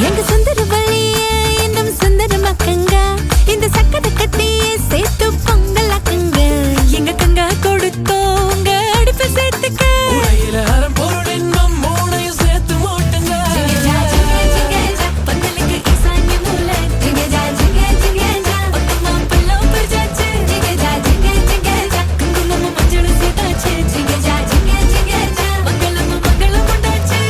எங்க சுந்தர வழியே இன்னும் சுந்தரமாக்குங்க இந்த சக்கரை கட்டியே சேர்த்து பொங்கலாக்குங்க எங்க கங்கா கொடுத்தோங்க அடுப்பு சேர்த்துக்க அறம் பொருள் இன்னும் மூணையும் சேர்த்து மூட்டுங்க பந்தலுக்கு ஈசான்ய மூலை பக்கமா பல்லம் பறிச்சாச்சு குங்குமமும் மஞ்சளும் சேர்த்தாச்சு மங்களமும் மங்களம் உண்டாச்சு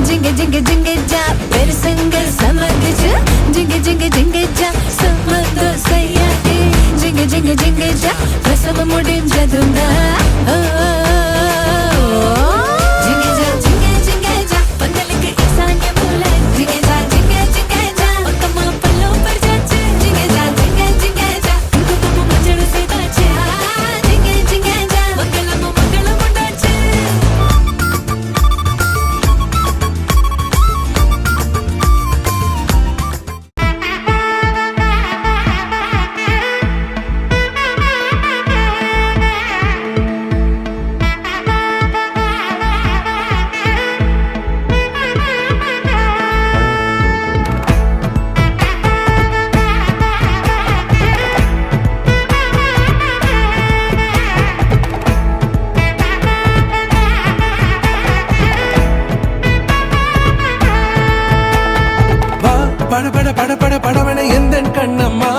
जिंगे जिंगे जा பெருசங்க சமதிச்சு जिंगे जिंगे जिंगे जा சமதோ சையாடி जिंगे जिंगे जिंगे जा பிரசவ முடிஞ்சதுண்டா जिंगे जा பந்தலுக்கு ஈசான்ய மூலை जिंगे जा பக்கமா பல்லம் பறிச்சாச்சு जिंगे जा குங்குமமும் மஞ்சளும் சேர்த்தாச்சு जिंगे जा மங்களமும் மங்களம் உண்டாச்சு பட பட பட பட படவன எந்த கண்ணம்மா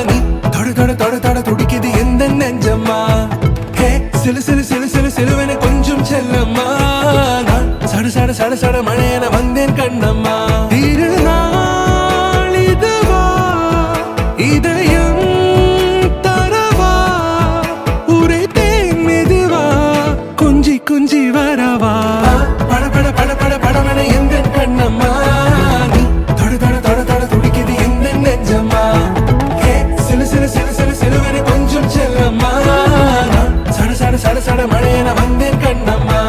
நீ தொட தொட தொட தொட துடிக்குது எந்த நெஞ்சம்மா ஹே சிலு சிலு சிலு சிலு சிலுவன கொஞ்சம் செல்லம்மா நான் சட சட சட சட மழையன வந்தேன் கண்ணம்மா திருநாள் இதுவா இதயம் தரவா ஊரே தேன் மெதுவா குஞ்சி குஞ்சி வரவா பட பட பட பட படவன எந்த கண்ணம்மா நீ தொட தொட தொட தொட துடிக்குது எந்த நெஞ்சம்மா ஹே சிலு சிலு சிலு சிலு சிலுவன கொஞ்சம் செல்லம்மா நான் சட சட சட சட மழையன வந்தேன் கண்ணம்மா